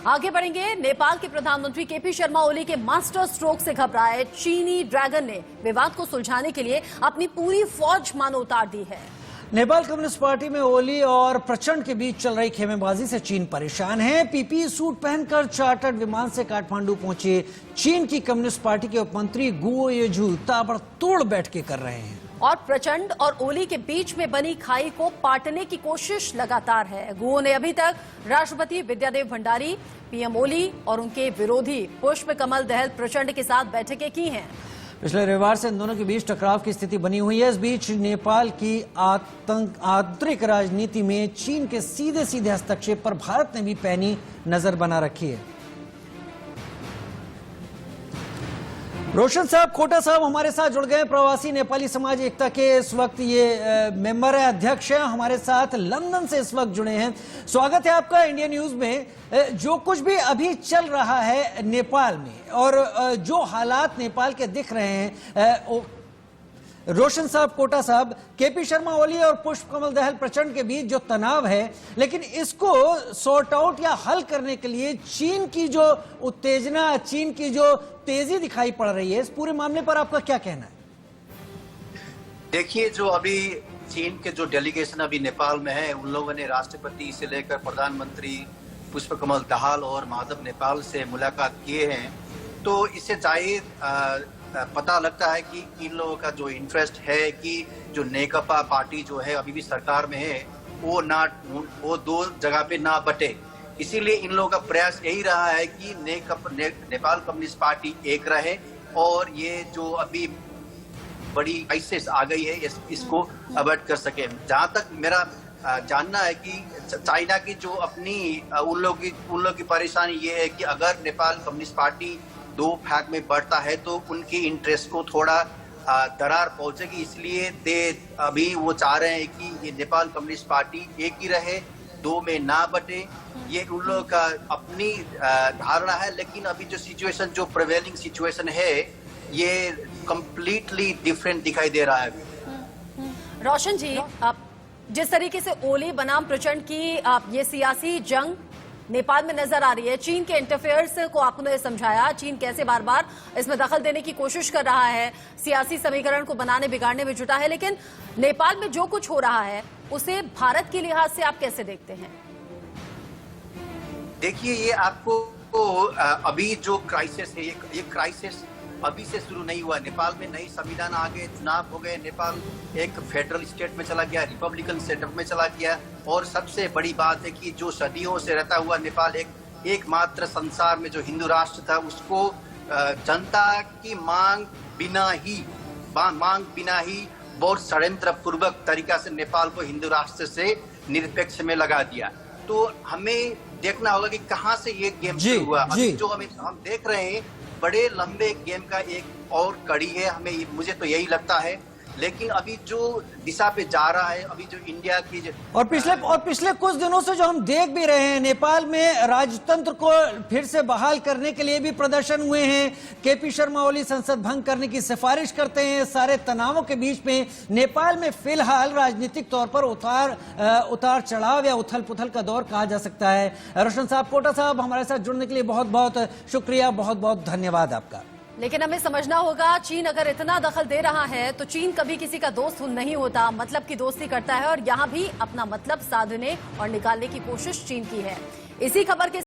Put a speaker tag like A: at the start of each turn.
A: आगे बढ़ेंगे। नेपाल के प्रधानमंत्री केपी शर्मा ओली के मास्टर स्ट्रोक से घबराए चीनी ड्रैगन ने विवाद को सुलझाने के लिए अपनी पूरी फौज मानो उतार दी है।
B: नेपाल कम्युनिस्ट पार्टी में ओली और प्रचंड के बीच चल रही खेमेबाजी से चीन परेशान है। पीपीई सूट पहनकर चार्टर्ड विमान से काठमांडू पहुंचे चीन की कम्युनिस्ट पार्टी के उपमंत्री गुओ येझू ताबड़तोड़ बैठकें कर रहे हैं
A: और प्रचंड और ओली के बीच में बनी खाई को पाटने की कोशिश लगातार है। गुओ ने अभी तक राष्ट्रपति विद्यादेव भंडारी, पीएम ओली और उनके विरोधी पुष्प कमल दहल प्रचंड के साथ बैठकें की हैं।
B: पिछले रविवार से इन दोनों के बीच टकराव की स्थिति बनी हुई है। इस बीच नेपाल की आंतरिक राजनीति में चीन के सीधे सीधे हस्तक्षेप पर भारत ने भी पैनी नजर बना रखी है। रोशन साहब, खोटा साहब हमारे साथ जुड़ गए। प्रवासी नेपाली समाज एकता के इस वक्त ये मेंबर है, अध्यक्ष है, हमारे साथ लंदन से इस वक्त जुड़े हैं। स्वागत है आपका इंडिया न्यूज में। जो कुछ भी अभी चल रहा है नेपाल में और जो हालात नेपाल के दिख रहे हैं, रोशन साहब, कोटा साहब, केपी शर्मा ओली और पुष्प कमल दहल प्रचंड के बीच जो तनाव है, लेकिन इसको सॉर्ट आउट या हल करने के लिए चीन की जो उत्तेजना, चीन की जो तेजी दिखाई पड़ रही है, इस पूरे मामले पर आपका क्या कहना है?
C: देखिए, जो अभी चीन के जो डेलीगेशन अभी नेपाल में है, उन लोगों ने राष्ट्रपति से लेकर प्रधानमंत्री पुष्प कमल दहल और माधव नेपाल से मुलाकात किए हैं। तो इससे जाहिर पता लगता है कि इन लोगों का जो इंटरेस्ट है कि जो नेकपा पार्टी जो है अभी भी सरकार में है, वो दो जगह पे ना बटे। इसीलिए इन लोगों का प्रयास यही रहा है कि नेपाल कम्युनिस्ट पार्टी एक रहे और ये जो अभी बड़ी क्राइसिस आ गई है इसको अवॉइड कर सके। जहां तक मेरा जानना है कि चाइना की जो अपनी उन लोगों की परेशानी ये है कि अगर नेपाल कम्युनिस्ट पार्टी दो भाग में बढ़ता है तो उनकी इंटरेस्ट को थोड़ा दरार पहुंचेगी। इसलिए अभी वो चाह रहे हैं कि ये नेपाल कम्युनिस्ट पार्टी एक ही रहे, दो में ना बटे। ये उन लोगों का अपनी धारणा है, लेकिन अभी जो सिचुएशन, जो प्रिवेलिंग सिचुएशन है, ये कंप्लीटली डिफरेंट दिखाई दे रहा है।
A: रोशन जी, जिस तरीके से ओली बनाम प्रचंड की ये सियासी जंग नेपाल में नजर आ रही है, चीन के इंटरफेयर्स को आपने समझाया, चीन कैसे बार बार इसमें दखल देने की कोशिश कर रहा है, सियासी समीकरण को बनाने बिगाड़ने में जुटा है, लेकिन नेपाल में जो कुछ हो रहा है उसे भारत के लिहाज से आप कैसे देखते हैं?
C: देखिए, ये आपको अभी जो क्राइसिस है, ये क्राइसिस अभी से शुरू नहीं हुआ। नेपाल में नई संविधान आ गए, चुनाव हो गए, नेपाल एक फेडरल स्टेट में चला गया, रिपब्लिकन सेटअप में चला गया। और सबसे बड़ी बात है कि जो सदियों से रहता हुआ नेपाल एकमात्र संसार में जो हिंदू राष्ट्र था, उसको जनता की मांग बिना ही बहुत षड्यंत्र पूर्वक तरीका से नेपाल को हिंदू राष्ट्र से निरपेक्ष में लगा दिया। तो हमें देखना होगा कि कहाँ से ये गेम शुरू हुआ। अभी जो हम देख रहे हैं, बड़े लंबे गेम का एक और कड़ी है, मुझे तो यही लगता है। लेकिन अभी जो दिशा पे जा रहा है, अभी जो इंडिया की
B: और पिछले कुछ दिनों से जो हम देख भी रहे हैं, नेपाल में राजतंत्र को फिर से बहाल करने के लिए भी प्रदर्शन हुए हैं। केपी शर्मा ओली संसद भंग करने की सिफारिश करते हैं। सारे तनावों के बीच में नेपाल में फिलहाल राजनीतिक तौर पर उतार चढ़ाव या उथल पुथल का दौर कहा जा सकता है। रोशन साहब, कोटा साहब, हमारे साथ जुड़ने के लिए बहुत बहुत शुक्रिया, बहुत बहुत धन्यवाद आपका।
A: लेकिन हमें समझना होगा, चीन अगर इतना दखल दे रहा है तो चीन कभी किसी का दोस्त नहीं होता, मतलब की दोस्ती करता है और यहाँ भी अपना मतलब साधने और निकालने की कोशिश चीन की है। इसी खबर के